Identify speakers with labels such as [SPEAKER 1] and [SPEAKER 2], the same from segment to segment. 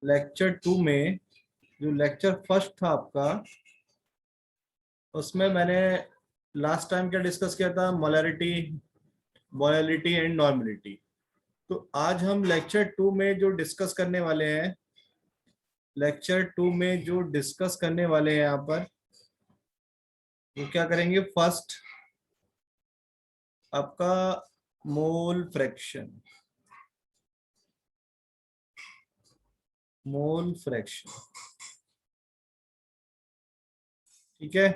[SPEAKER 1] Lecture 2 में जो lecture first था आपका, उसमें मैंने लास्ट टाइम क्या डिस्कस किया था? Molarity, molarity and normality. तो आज हम लेक्चर 2 में जो डिस्कस करने वाले हैं, लेक्चर 2 में जो डिस्कस करने वाले हैं यहाँ पर, वो क्या करेंगे? फर्स्ट आपका मोल फ्रैक्शन, मोल फ्रैक्शन। ठीक है,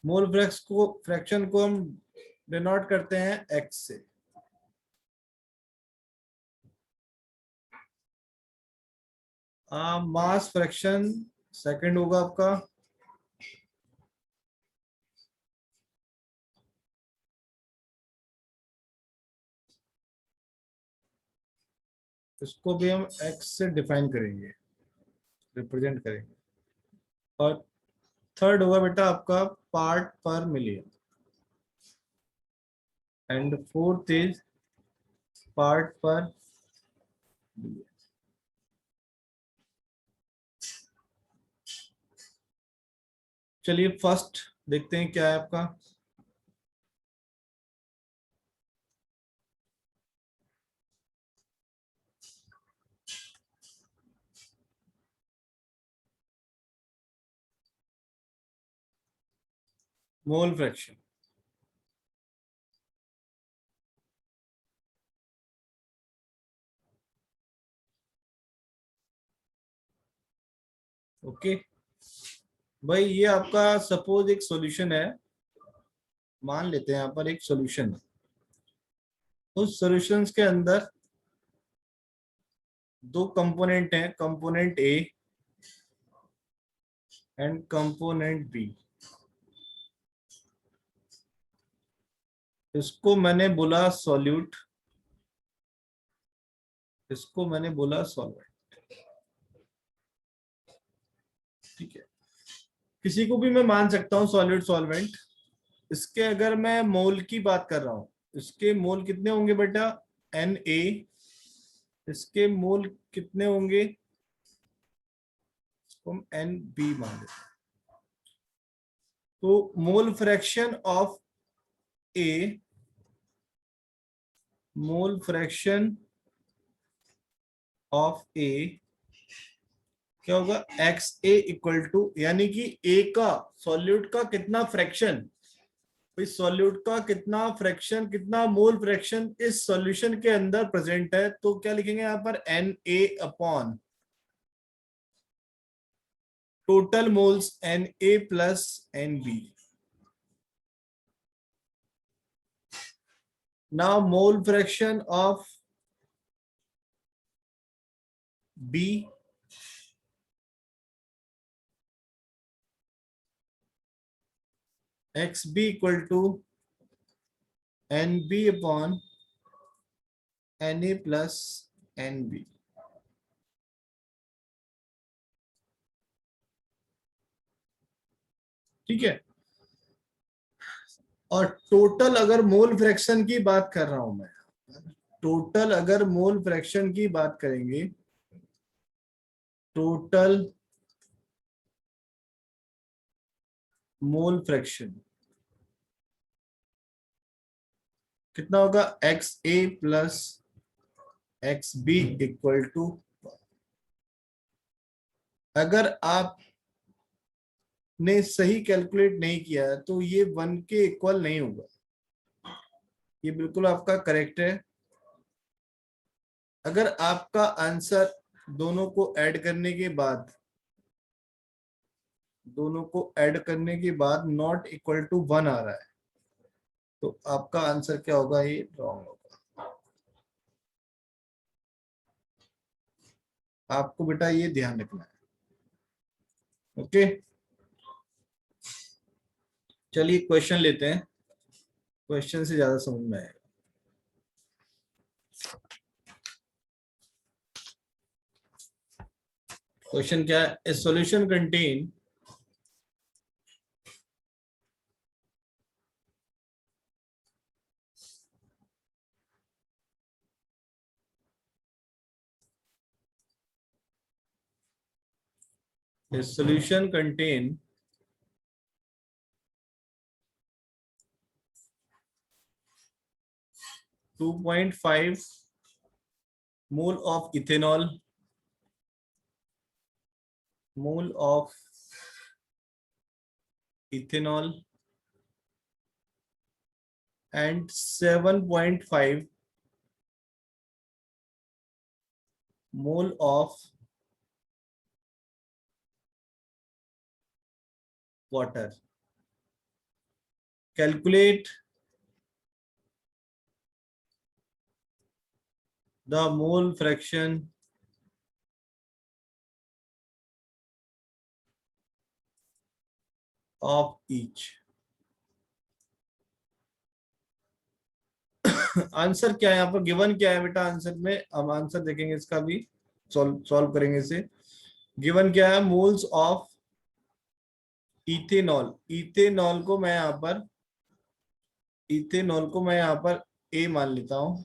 [SPEAKER 1] मोल फ्रैक्शन को हम डिनोट करते हैं एक्स से। मास फ्रैक्शन सेकंड होगा आपका, इसको भी हम एक्स से डिफाइन करेंगे, रिप्रेजेंट करेंगे। और थर्ड होगा बेटा आपका पार्ट पर million, and fourth is part पर मिलियन। चलिए फर्स्ट देखते हैं क्या है आपका। Mole fraction. ओके भाई, ये आपका सपोज एक सॉल्यूशन है, मान लेते हैं यहाँ पर एक सॉल्यूशन है। उस सॉल्यूशंस के अंदर दो कंपोनेंट हैं, component A and component B. इसको मैंने बोला सॉल्यूट, इसको मैंने बोला सॉल्वेंट। ठीक है, किसी को भी मैं मान सकता हूँ सॉलिड सॉल्वेंट। इसके अगर मैं मोल की बात कर रहा हूँ, इसके मोल कितने होंगे बेटा? N A. इसके मोल कितने होंगे? इसको हम एन बी मान लेते हैं। तो mole fraction of A, mole fraction of A क्या होगा? एक्स ए इक्वल टू, यानी कि ए का, सॉल्यूट का कितना फ्रैक्शन, इस सॉल्यूट का कितना फ्रैक्शन, कितना मोल फ्रैक्शन इस सॉल्यूशन के अंदर प्रेजेंट है, तो क्या लिखेंगे यहां पर? N A upon total moles N A plus N B. Now mole fraction of B, X B equal to N B upon N A plus N B. ठीक है, और टोटल अगर मोल फ्रैक्शन की बात कर रहा हूं मैं, टोटल अगर मोल फ्रैक्शन की बात करेंगे, टोटल मोल फ्रैक्शन कितना होगा? X A plus X B equal to, अगर आपने सही कैलकुलेट नहीं किया तो ये 1 के इक्वल नहीं होगा। ये बिल्कुल आपका करेक्ट है। अगर आपका आंसर दोनों को ऐड करने के बाद, दोनों को ऐड करने के बाद नॉट इक्वल टू 1 आ रहा है, तो आपका आंसर क्या होगा? ये रॉन्ग होगा। आपको बेटा ये ध्यान रखना है। ओके, चलिए क्वेश्चन लेते हैं, क्वेश्चन से ज्यादा समझ में आएगा। क्वेश्चन क्या है? ए solution contain A solution contain 2.5 mole of ethanol, mole of ethanol and 7.5 mole of water. Calculate the mole fraction of each. Answer क्या है यहाँ पर, गिवन क्या है बेटा आंसर में, हम आंसर देखेंगे इसका भी, सॉल्व करेंगे इसे। गिवन क्या है, मोल्स ऑफ इथेनॉल, इथेनॉल को मैं यहाँ पर, इथेनॉल को मैं यहाँ पर ए मान लेता हूँ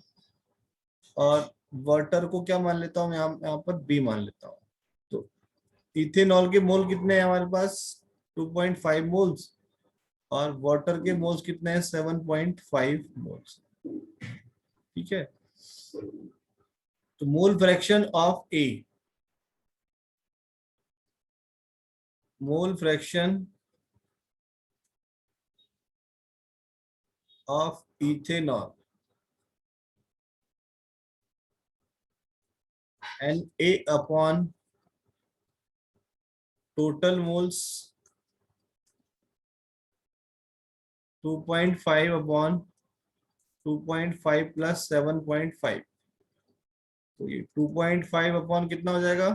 [SPEAKER 1] और वाटर को क्या मान लेता हूँ, यहाँ पर बी मान लेता हूँ। तो इथेनॉल के मोल कितने हैं हमारे पास, 2.5 मोल्स, और वाटर के मोल्स कितने हैं, 7.5 मोल्स। ठीक है, तो mole fraction of A, mole fraction of ethanol and A upon total moles 2.5 upon 2.5 plus 7.5, तो ये 2.5 अपॉन कितना हो जाएगा,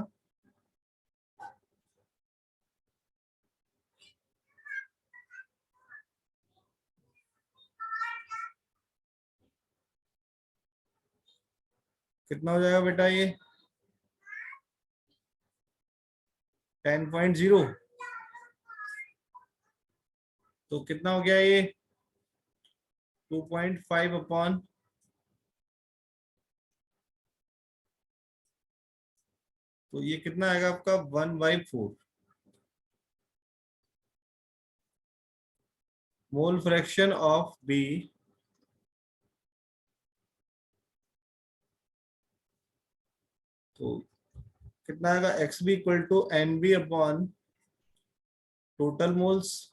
[SPEAKER 1] कितना हो जाएगा बेटा ये 10.0, तो कितना हो गया ये 2.5 अपॉन, तो ये कितना आएगा आपका 1/4। मोल फ्रैक्शन ऑफ बी तो कितना आएगा, X B equal to N B upon total moles,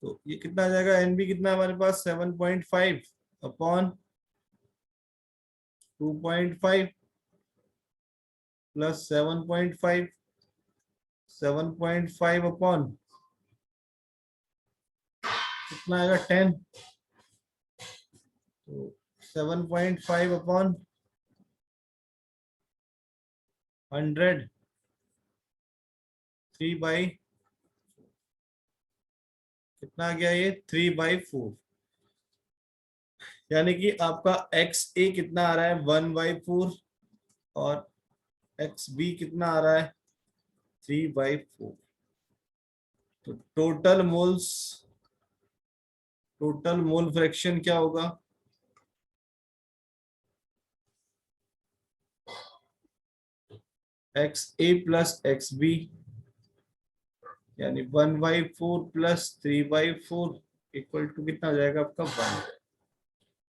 [SPEAKER 1] तो ये कितना आ जाएगा, एन बी कितना हमारे पास 7.5 अपॉन 2.5 प्लस 7.5, 7.5 अपॉन कितना आएगा 10, तो 7.5 अपॉन 100, 3/, कितना आ गया ये 3/4, यानी कि आपका एक्स ए कितना आ रहा है 1/4 और एक्स बी कितना आ रहा है 3/4। तो टोटल मोल फ्रैक्शन क्या होगा, X A plus X B, यानी 1/4 प्लस 3/4 इक्वल टू कितना हो जाएगा आपका 1।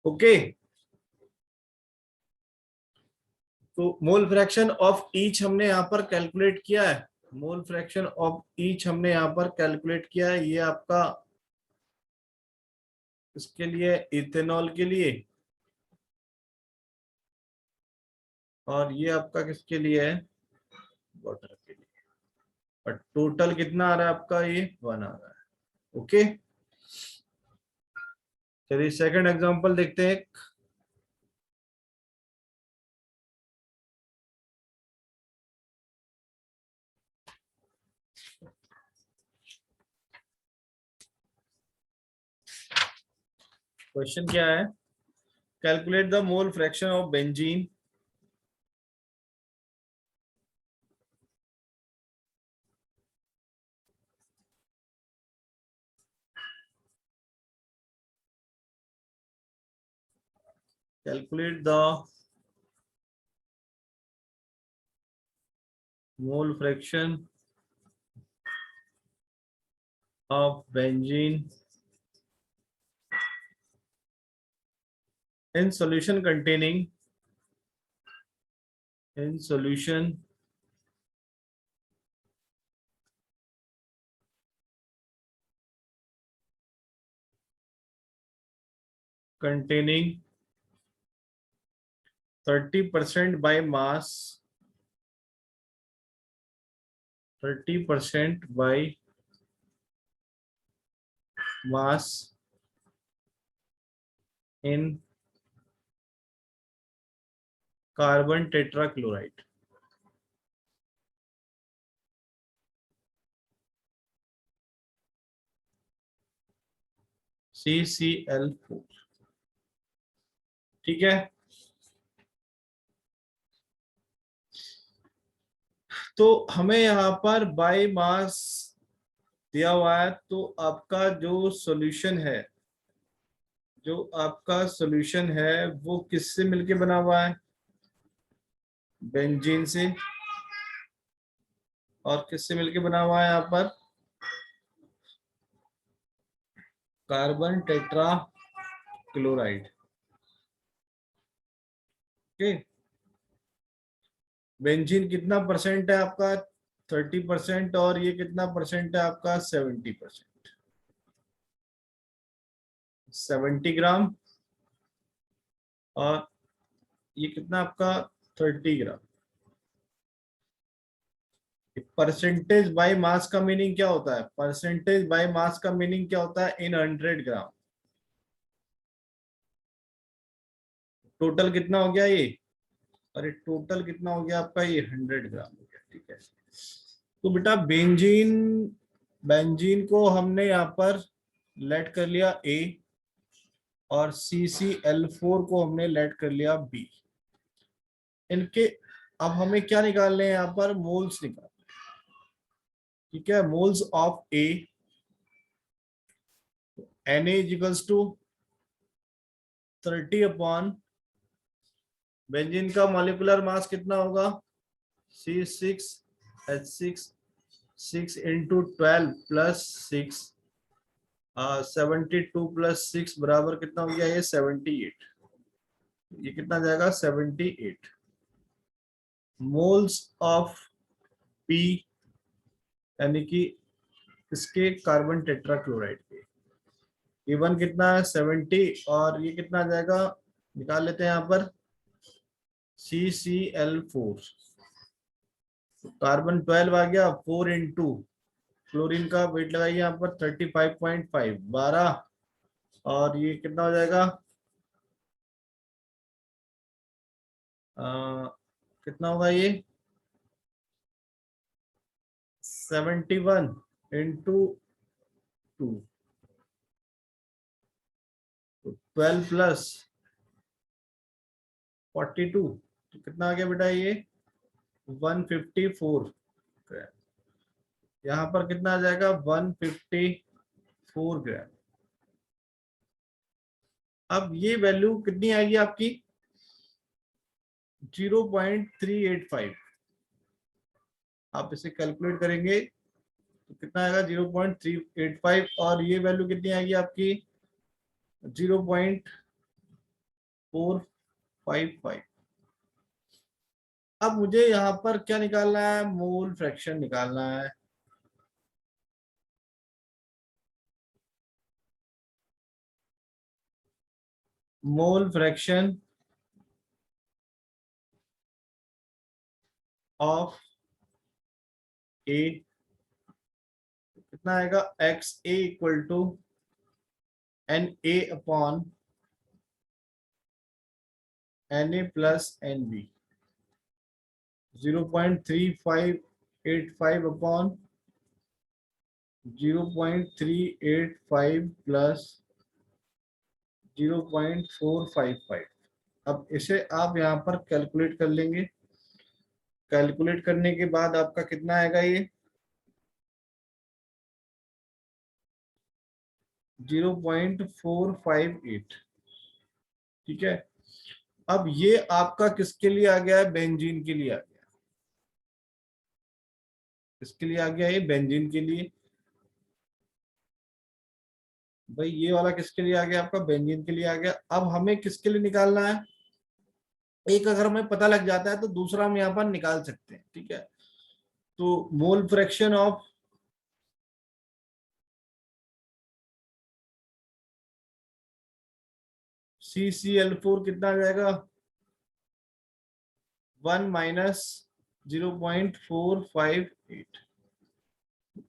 [SPEAKER 1] ओके, तो मोल फ्रैक्शन ऑफ ईच हमने यहाँ पर कैलकुलेट किया है, मोल फ्रैक्शन ऑफ ईच हमने यहाँ पर कैलकुलेट किया है। ये आपका इसके लिए इथेनॉल के लिए, और ये आपका किसके लिए है, वाटर के लिए, और टोटल कितना आ रहा है आपका, ये 1 आ रहा है। ओके, चलिए सेकंड एग्जांपल देखते हैं। क्वेश्चन क्या है, calculate the mole fraction of benzene calculate the mole fraction of benzene in solution containing 30% by mass, 30% by mass in carbon tetrachloride. CCl4. ठीक है, तो हमें यहाँ पर बाय मास दिया हुआ है। तो आपका जो सॉल्यूशन है, वो किससे मिलके बना हुआ है? बेंजीन से। और किससे मिलके बना हुआ है यहाँ पर? Carbon tetra chloride. Okay, benzene कितना परसेंट है आपका? 30%। और ये कितना परसेंट है आपका? 70%। 70 ग्राम। और ये कितना आपका? 30 ग्राम। परसेंटेज बाय मास का मीनिंग क्या होता है? परसेंटेज बाय मास का मीनिंग क्या होता है? इन 100 ग्राम। टोटल कितना हो गया ये? अरे टोटल कितना हो गया आपका? ये 100 ग्राम हो गया। ठीक है, तो बेटा बेंजीन बेंजीन को हमने यहाँ पर लेट कर लिया ए, और CCl4 को हमने लेट कर लिया बी। इनके अब हमें क्या निकालने हैं? यहाँ पर मोल्स निकाल। ठीक है, moles of A, Na equals to 30 upon benzene का मॉलिक्यूलर मास कितना होगा? C6H6, 6 इंटू 12 प्लस 6, 72 प्लस 6 बराबर कितना हो गया? ये 78। ये कितना जाएगा? 78 मोल्स ऑफ पी, यानी कि इसके कार्बन टेट्राक्लोराइड के। E1 कितना है? 70। और ये कितना जाएगा? निकाल लेते हैं यहाँ पर। CCl4, कार्बन 12 आ गया। 4 इंटू क्लोरीन का वेट लगाइए यहाँ पर 35.5, 12। और ये कितना हो जाएगा? कितना होगा ये? 71 इंटू 2, 12 प्लस 42, तो कितना आ गया बेटा? ये 154 ग्राम। यहाँ पर कितना आ जाएगा? 154 ग्राम। अब ये वैल्यू कितनी आएगी आपकी? 0.385। आप इसे कैलकुलेट करेंगे तो कितना आएगा? 0.385। और ये वैल्यू कितनी आएगी आपकी? 0.455। अब मुझे यहाँ पर क्या निकालना है? मोल फ्रैक्शन निकालना है। मोल फ्रैक्शन ऑफ ए कितना आएगा? XA equal to NA upon Na plus NB। 0.3585 upon 0.385 plus 0.455। अब इसे आप यहाँ पर कैलकुलेट कर लेंगे। कैलकुलेट करने के बाद आपका कितना आएगा? ये 0.458। ठीक है, अब ये आपका किसके लिए आ गया है? बेंजीन के लिए आ गया। किसके लिए आ गया ये? बेंजीन के लिए। भाई ये वाला किसके लिए आ गया? आपका बेंजीन के लिए आ गया। अब हमें किसके लिए निकालना है? एक अगर हमें पता लग जाता है तो दूसरा हम यहाँ पर निकाल सकते हैं, ठीक है। तो मोल फ्रैक्शन ऑफ CCl4 कितना आ जाएगा? 1 माइनस 0.458।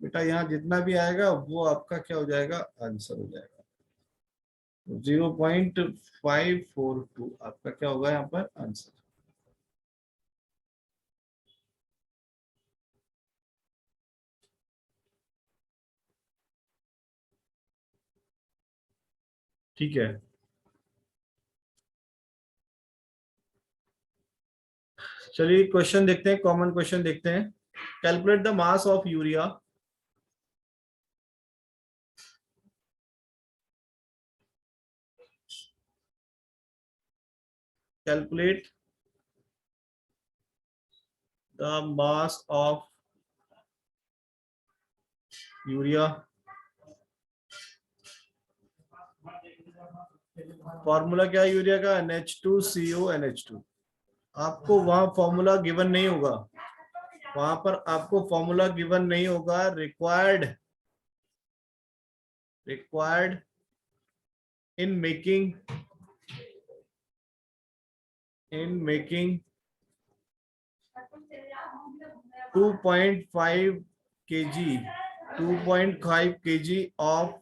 [SPEAKER 1] बेटा यहाँ जितना भी आएगा वो आपका क्या हो जाएगा? आंसर हो जाएगा। 0.542 आपका क्या होगा यहाँ पर आंसर। ठीक है, चलिए क्वेश्चन देखते हैं, कॉमन क्वेश्चन देखते हैं। Calculate the mass of urea. Calculate the mass of urea. Formula क्या है यूरिया का? NH2CO NH2। आपको वहां फॉर्मूला गिवन नहीं होगा, वहां पर आपको फॉर्मूला गिवन नहीं होगा। Required in making 2.5 kg of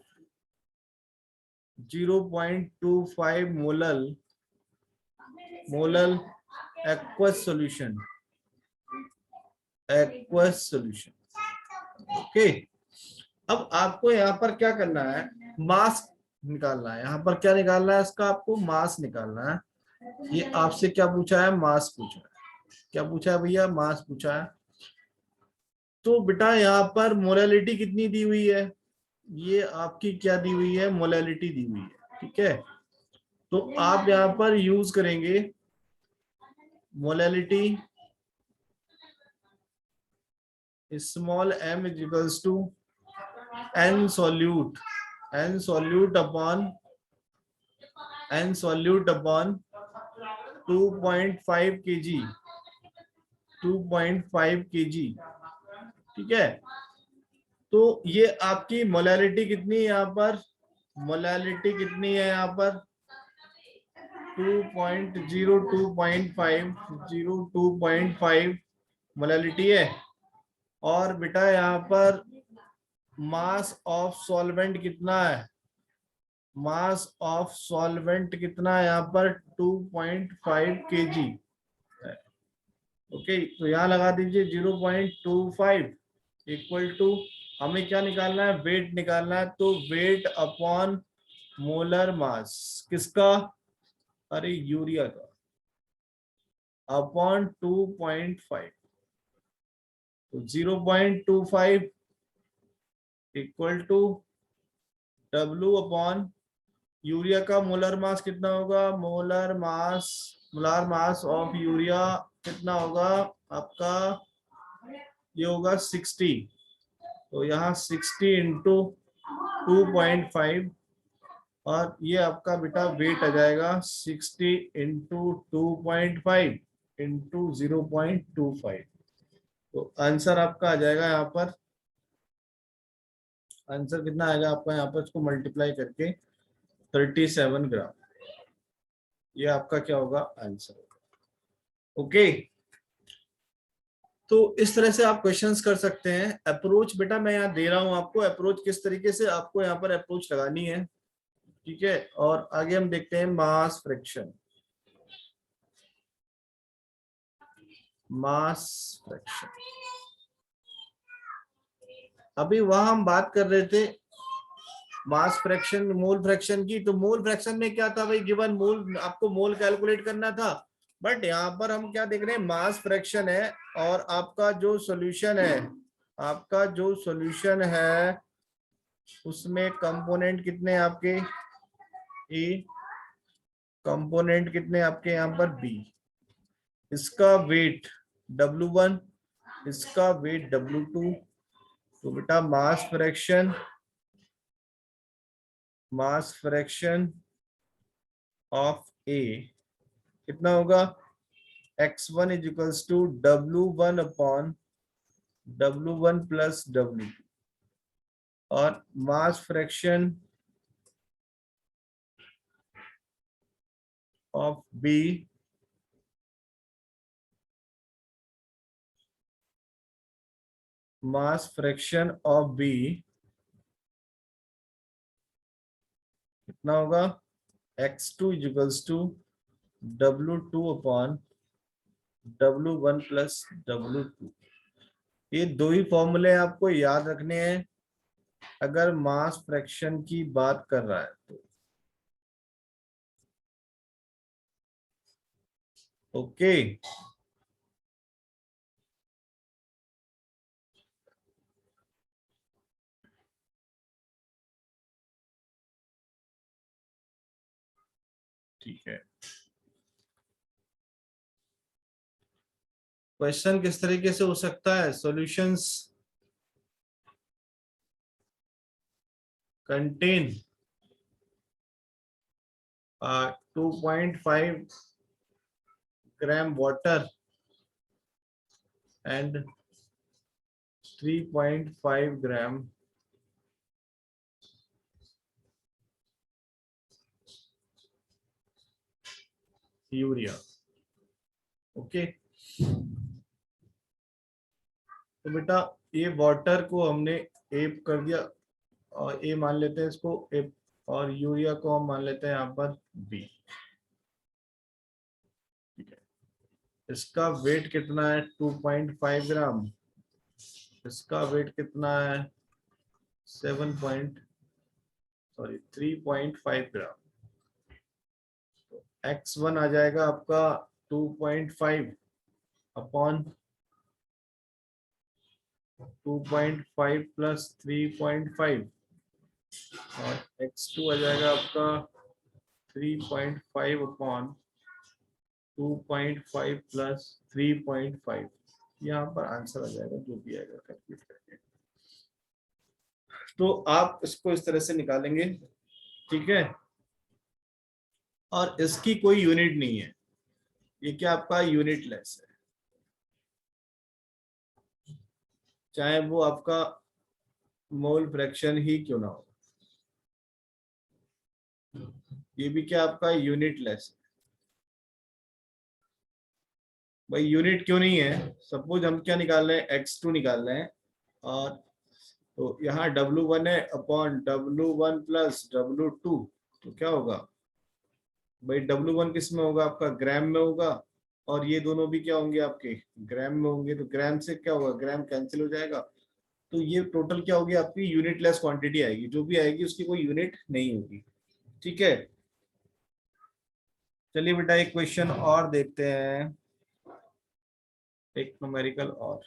[SPEAKER 1] 0.25 molal aqueous solution। Okay. अब आपको यहाँ पर क्या करना है? मास निकालना है। यहाँ पर क्या निकालना है? इसका आपको मास निकालना है। ये आपसे क्या पूछा है? मास पूछा है। क्या पूछा है भैया? मास पूछा है। तो बेटा यहाँ पर मोलैलिटी कितनी दी हुई है? ये आपकी क्या दी हुई है? मोलैलिटी दी हुई है, ठीक है। तो आप यहाँ पर यूज करेंगे molality small m is equals to n solute upon 2.5 kg 2.5 kg, ठीक है। तो ये आपकी मोलैलिटी कितनी है यहाँ पर? मोलैलिटी कितनी है यहाँ पर? 2.5 मोलैलिटी है। और बेटा यहाँ पर मास ऑफ सॉल्वेंट कितना है? मास ऑफ सॉल्वेंट कितना है यहाँ पर? 2.5 kg। ओके, तो यहाँ लगा दीजिए 0.25 इक्वल टू, हमें क्या निकालना है? वेट निकालना है। तो वेट अपॉन मोलर मास किसका? अरे यूरिया का, अपॉन 2.5। तो 0.25 equal to W upon urea का मोलर मास कितना होगा? मोलर मास ऑफ यूरिया कितना होगा आपका? ये होगा 60। तो यहाँ 60 इंटू 2.5, और ये आपका बेटा वेट आ जाएगा 60 इंटू 2.5 इंटू 0.25। तो आंसर आपका आ जाएगा यहाँ पर, आंसर कितना आएगा आपका यहाँ पर? इसको मल्टीप्लाई करके 37 ग्राम। ये आपका क्या होगा? आंसर होगा। ओके, तो इस तरह से आप क्वेश्चंस कर सकते हैं। अप्रोच बेटा मैं यहाँ दे रहा हूँ आपको, अप्रोच किस तरीके से आपको यहाँ पर अप्रोच लगानी है, ठीक है। और आगे हम देखते हैं मास फ्रैक्शन। अभी वहां हम बात कर रहे थे मास फ्रैक्शन, मोल फ्रैक्शन की। तो मोल फ्रैक्शन में क्या था भाई? गिवन मोल, आपको मोल कैलकुलेट करना था। बट यहाँ पर हम क्या देख रहे हैं? मास फ्रैक्शन है। और आपका जो सॉल्यूशन है उसमें कंपोनेंट कितने आपके? ए। कंपोनेंट कितने आपके यहाँ पर? बी। इसका वेट W1 इसका वेट W2, तो बेटा मास फ्रैक्शन ऑफ ए कितना होगा, x1 is equals to W1 upon W1 plus W2, और मास फ्रैक्शन ऑफ बी कितना होगा, x2 is equals to W2 upon W1 plus W2। ये दो ही फॉर्मूले आपको याद रखने हैं अगर मास फ्रैक्शन की बात कर रहा है तो। ओके, ठीक है। क्वेश्चन किस तरीके से हो सकता है, solutions contain 2.5 gram water and 3.5 gram urea. Okay, तो बेटा ये वाटर को हमने ए कर दिया, और ए मान लेते हैं इसको ए, और यूरिया को हम मान लेते हैं यहाँ पर बी। ठीक है, इसका वेट कितना है 2.5 ग्राम, इसका वेट कितना है 3.5 ग्राम। तो x1 आ जाएगा आपका 2.5 अपॉन 2.5 प्लस 3.5, और x2 आ जाएगा आपका 3.5 अपॉन 2.5 प्लस 3.5। यहाँ पर आंसर आ जाएगा जो भी आएगा कैलकुलेट करके। तो आप इसको इस तरह से निकालेंगे, ठीक है। और इसकी कोई यूनिट नहीं है, ये क्या आपका यूनिट लेस है, चाहे वो आपका मोल फ्रैक्शन ही क्यों ना हो, ये भी क्या आपका यूनिट लेस है। भाई यूनिट क्यों नहीं है, सपोज हम क्या निकाल रहे हैं x2 निकाल रहे हैं, और तो यहाँ W1 है अपॉन W1 प्लस W2, तो क्या होगा भाई W1 किस में होगा, आपका ग्राम में होगा, और ये दोनों भी क्या होंगे आपके ग्राम में होंगे, तो ग्राम से क्या होगा, ग्राम कैंसिल हो जाएगा। तो ये टोटल क्या होगी आपकी यूनिट लेस क्वांटिटी आएगी, जो भी आएगी उसकी कोई यूनिट नहीं होगी। ठीक है, चलिए बेटा एक क्वेश्चन और देखते हैं, एक न्यूमेरिकल और।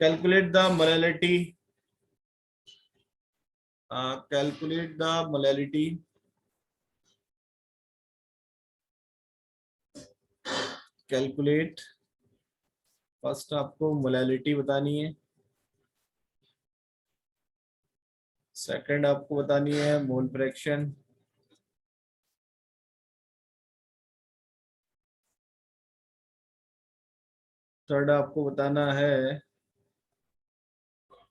[SPEAKER 1] Calculate the molality, calculate the molality calculate, first आपको मोलैलिटी बतानी है, सेकंड आपको बतानी है मोल फ्रैक्शन, थर्ड आपको बताना है,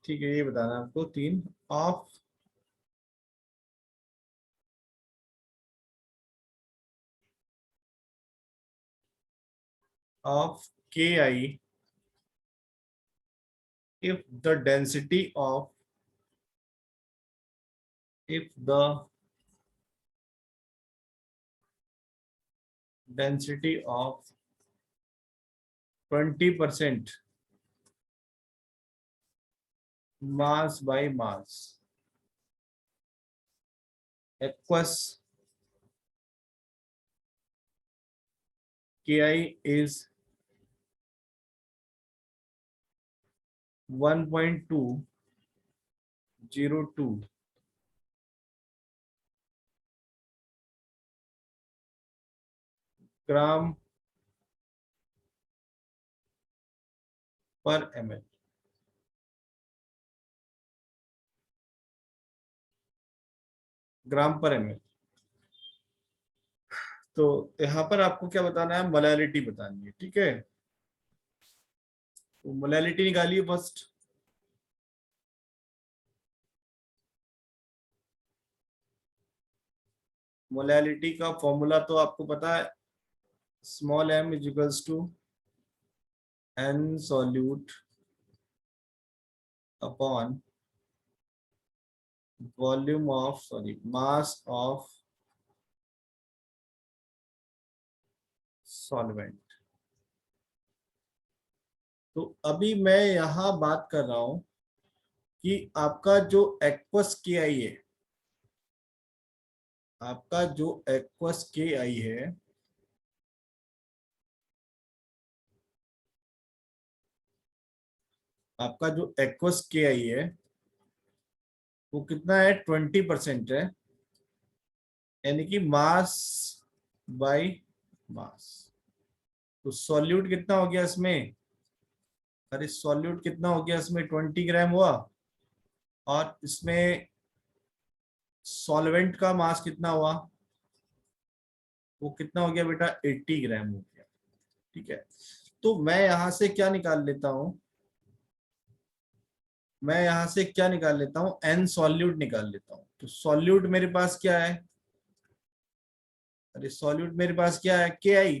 [SPEAKER 1] ठीक है ये बताना है आपको तीन, ऑफ ऑफ के आई if the density of if the density of 20% mass by mass aqueous Ki is 1.202, ग्राम पर ml। ग्राम पर ml। तो यहाँ पर आपको क्या बताना है, मोलैलिटी बतानी है, ठीक है। तो मोलैलिटी निकालिए फर्स्ट। मोलैलिटी का फॉर्मूला तो आपको पता है, small m is equals to n solute upon volume of, sorry, mass of solvent. तो अभी मैं यहाँ बात कर रहा हूं कि आपका जो एक्वस के आई है, आपका जो एक्वस के आई है, आपका जो एक्वस के आई है वो कितना है, 20% है, यानी कि मास बाय मास। तो सॉल्यूट कितना हो गया इसमें, अरे सॉल्यूट कितना हो गया इसमें, 20 ग्राम हुआ। और इसमें सॉल्वेंट का मास कितना हुआ, वो कितना हो गया बेटा, 80 ग्राम हो गया, ठीक है। तो मैं यहां से क्या निकाल लेता हूं, मैं यहां से क्या निकाल लेता हूं, एन सॉल्यूट निकाल लेता हूं। तो सॉल्यूट मेरे पास क्या है, अरे सॉल्यूट मेरे पास क्या है, के आई।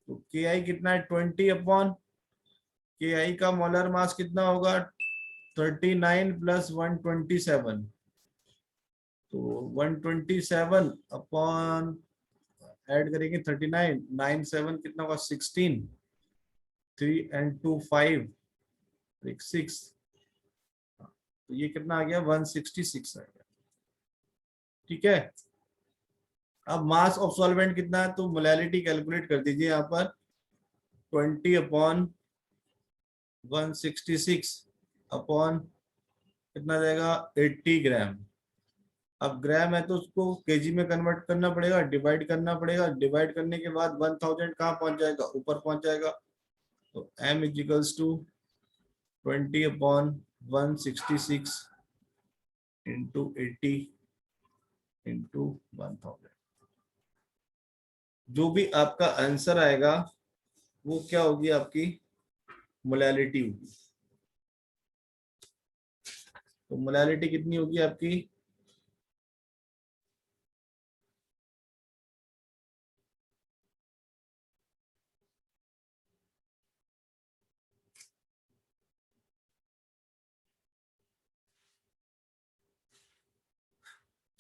[SPEAKER 1] तो के आई कितना है, 20 अपॉन के आई का मोलर मास कितना होगा, 39 प्लस 127। तो 127 अपॉन, ऐड करेंगे 39, 9 7 कितना होगा, 16, 3 and 2 5, 6। तो ये कितना आ गया, 166 आ गया, ठीक है। अब मास ऑफ सॉल्वेंट कितना है, तो मोलैलिटी कैलकुलेट कर दीजिए यहाँ पर, 20 अपॉन 166 अपॉन कितना जाएगा, 80 ग्राम। अब ग्राम है तो उसको केजी में कन्वर्ट करना पड़ेगा, डिवाइड करना पड़ेगा, डिवाइड करने के बाद 1000 कहाँ पहुंच जाएगा, ऊपर पहुंच जाएगा। तो m equals to 20 upon 166 into 80 into 1000। जो भी आपका आंसर आएगा वो क्या होगी, आपकी मोलैलिटी होगी। तो मोलैलिटी कितनी होगी आपकी,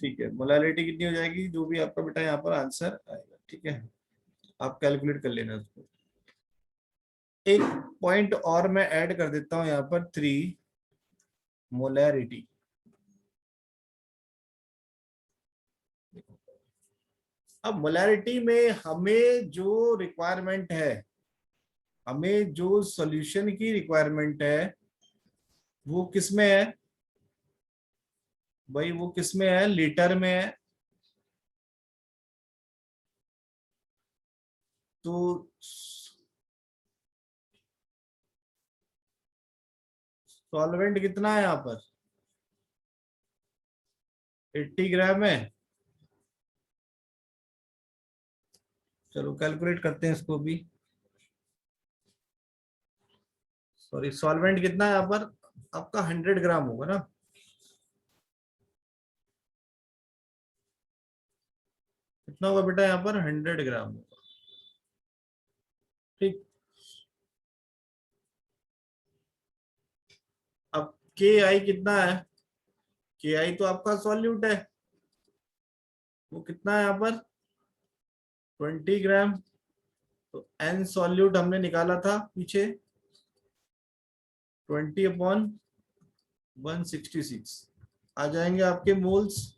[SPEAKER 1] ठीक है। मोलैलिटी कितनी हो जाएगी, जो भी आपका बेटा यहाँ पर आंसर आएगा, ठीक है। आप कैलकुलेट कर लेना उसको। एक पॉइंट और मैं ऐड कर देता हूं यहाँ पर, 3 मोलैरिटी। अब मोलैरिटी में हमें जो रिक्वायरमेंट है, हमें जो सॉल्यूशन की रिक्वायरमेंट है वो किस में है भाई, वो किस में है, लीटर में है। तो सॉल्वेंट कितना है यहाँ पर, 80 ग्राम है। चलो कैलकुलेट करते हैं इसको भी। सॉरी, सॉल्वेंट कितना है यहाँ पर, आपका 100 ग्राम होगा ना। कितना होगा बेटा यहाँ पर, 100 ग्राम होगा, ठीक। अब के आई कितना है, के आई तो आपका सॉल्यूट है, वो कितना है यहाँ पर, 20 ग्राम। तो एन सॉल्यूट हमने निकाला था पीछे, 20 अपॉन 166 आ जाएंगे आपके मोल्स।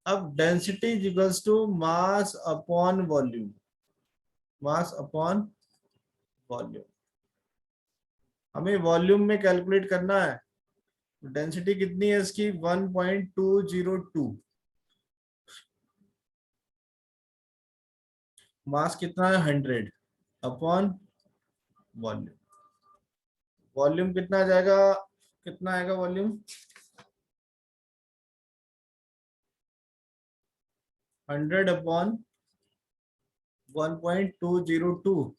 [SPEAKER 1] अब density equals to mass upon volume, mass upon volume. हमें वॉल्यूम में कैलकुलेट करना है। डेंसिटी कितनी है इसकी, 1.202। मास कितना है 100 अपॉन वॉल्यूम। वॉल्यूम कितना आ जाएगा, कितना आएगा वॉल्यूम 100 अपॉन 1.202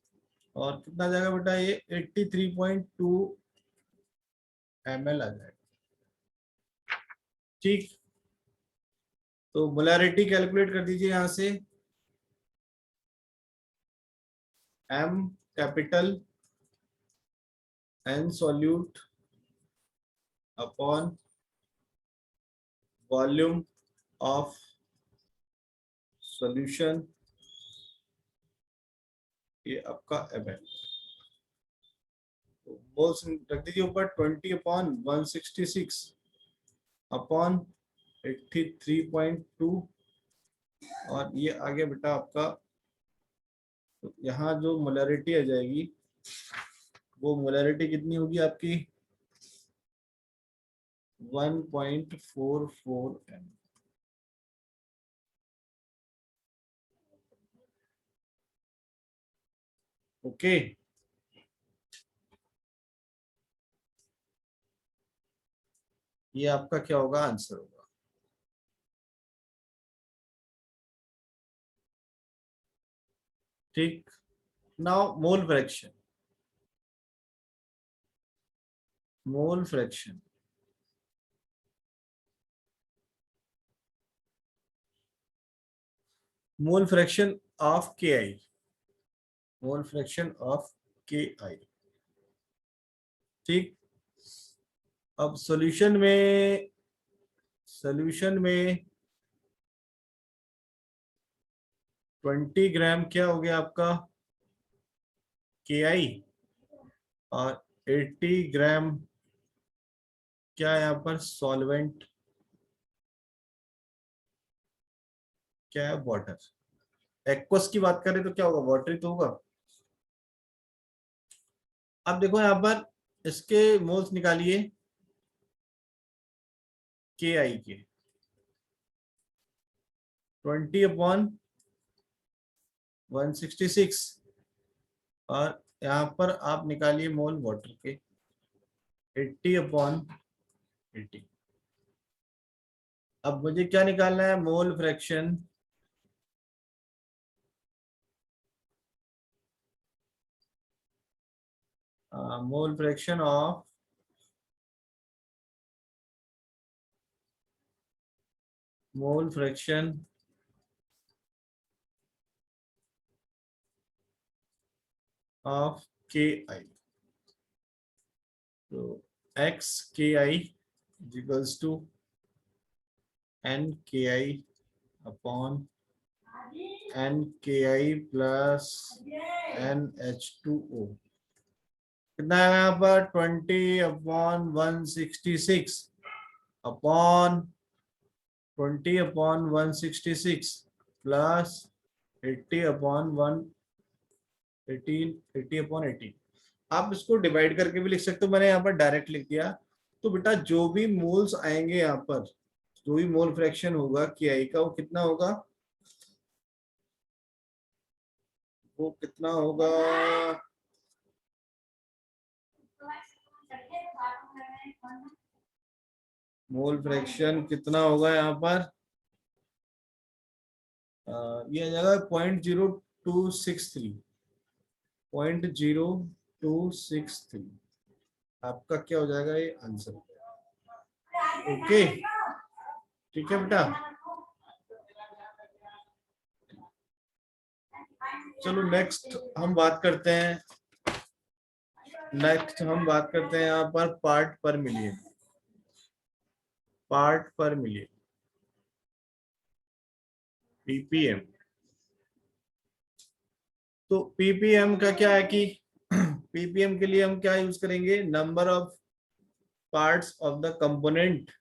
[SPEAKER 1] और कितना आ जाएगा बेटा ये 83.2 ml आ जाएगा। ठीक, तो मोलैरिटी कैलकुलेट कर दीजिए यहां से। M capital N solute upon volume of solution, ये आपका ml। तो मोल्स रख दीजिए ऊपर 20 अपॉन 166 अपॉन 83.2 और ये आगे बेटा आपका, तो यहाँ जो मोलैरिटी आ जाएगी वो मोलैरिटी कितनी होगी आपकी 1.44 m। ओके, ये आपका क्या होगा, आंसर होगा। ठीक, now mole fraction. Mole fraction, mole fraction of के आई, मोल फ्रैक्शन ऑफ के आई। ठीक, अब सॉल्यूशन में, सॉल्यूशन में 20 ग्राम क्या हो गया आपका के आई और 80 ग्राम क्या है यहाँ पर सॉल्वेंट, क्या है वाटर। एक्वस की बात करें तो क्या होगा, वाटर ही तो होगा। अब देखो यहाँ पर इसके मोल्स निकालिए के आई के, 20 अपॉन 166 और यहाँ पर आप निकालिए मोल वाटर के 80 अपॉन 80। अब मुझे क्या निकालना है, mole fraction mole fraction of mole fraction of के आई। तो एक्स के I equals to N K I upon N K I plus N H two O. कितना है यहाँ पर 20 upon 166 upon 20 upon 166 plus 80 upon 118, 80 upon 18। आप इसको डिवाइड करके भी लिख सकते हो, मैंने यहाँ पर डायरेक्ट लिख दिया। तो बेटा जो भी मोल्स आएंगे यहाँ पर, जो भी मोल फ्रैक्शन होगा के आई का, वो कितना होगा, वो कितना होगा, मोल फ्रैक्शन कितना होगा यहाँ पर, ये आ जाएगा 0.0263, 0.0263 आपका क्या हो जाएगा ये आंसर। ओके, ठीक है बेटा। चलो नेक्स्ट हम बात करते हैं, नेक्स्ट हम बात करते हैं यहाँ पर पार्ट पर मिलियन, पार्ट पर मिलियन पीपीएम। तो पीपीएम का क्या है कि पीपीएम के लिए हम क्या यूज करेंगे, number of parts of the component,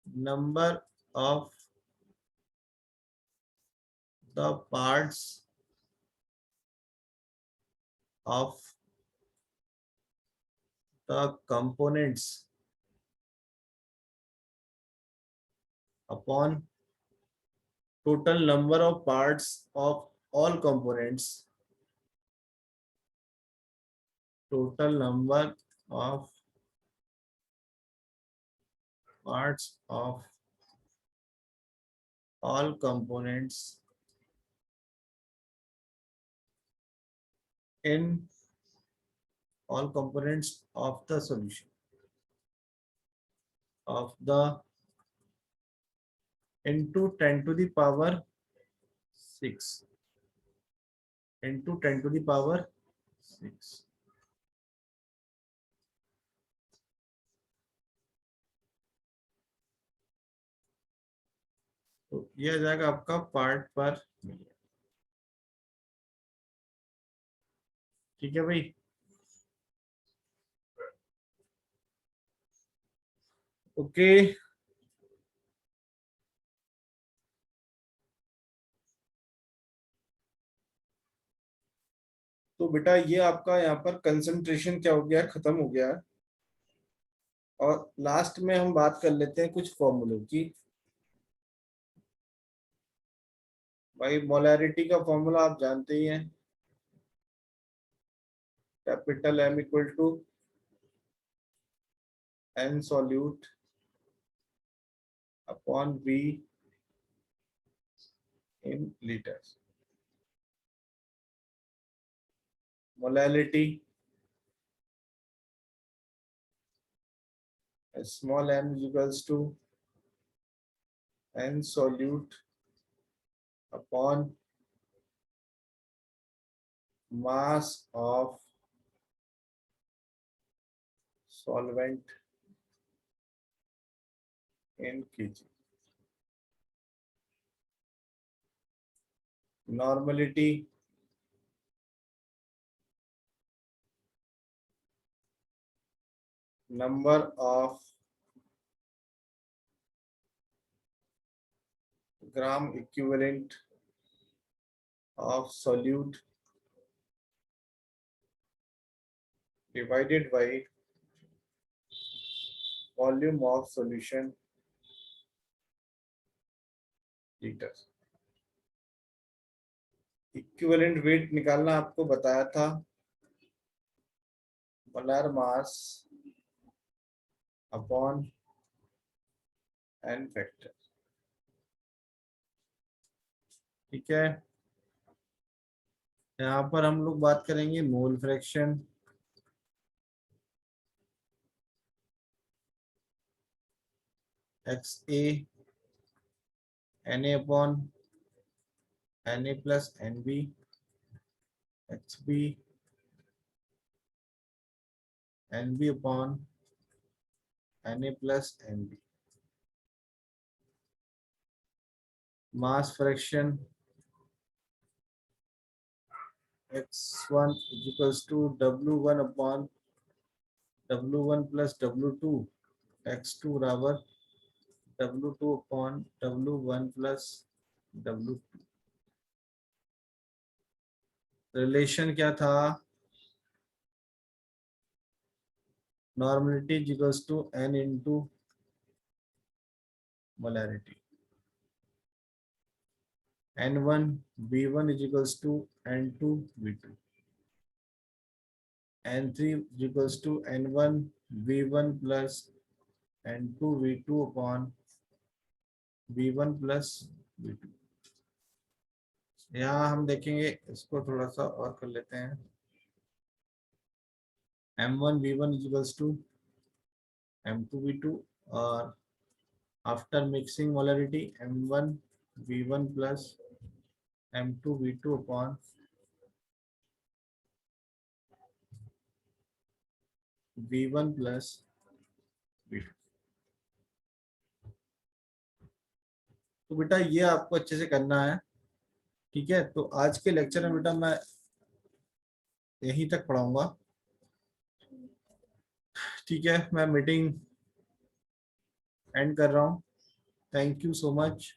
[SPEAKER 1] number of the parts of the components upon total number of parts of all components, total number of parts of all components in all components of the solution of the into 10 to the power 6 into 10 to the power 6. तो ये आ जाएगा आपका part पर million. ठीक है भाई। Okay, तो बेटा ये आपका यहाँ पर कंसंट्रेशन क्या हो गया है, खत्म हो गया है। और लास्ट में हम बात कर लेते हैं कुछ फॉर्मूलों की। भाई मोलैरिटी का फॉर्मूला आप जानते ही हैं, capital M equal to N solute upon V in litres. Molarity small m equals to N solute upon mass of solvent in kg. Normality number of gram equivalent of solute divided by volume of solution liters. Equivalent weight निकालना आपको बताया था, molar mass upon N factor. ठीक है, यहाँ पर हम लोग बात करेंगे mole fraction, X A N A upon N A plus N B, X B N B upon N A plus N B. Mass fraction x1 equals to w1 upon w1 plus w2, x2 बराबर w2 upon w1 plus w2। Relation क्या था, normality equals to n into molarity. n1 v1 is equals to n2 v2, n3 is equals to n1 v1 plus n2 v2 upon v1 plus v2। यहाँ हम देखेंगे, इसको थोड़ा सा और कर लेते हैं। m1 v1 is equals to m2 v2 और after mixing molarity m1 v1 plus m2 v2 upon v1 plus v2। तो बेटा ये आपको अच्छे से करना है। ठीक है, तो आज के लेक्चर में बेटा मैं यहीं तक पढ़ाऊंगा। ठीक है, मैं मीटिंग एंड कर रहा हूँ। Thank you so much.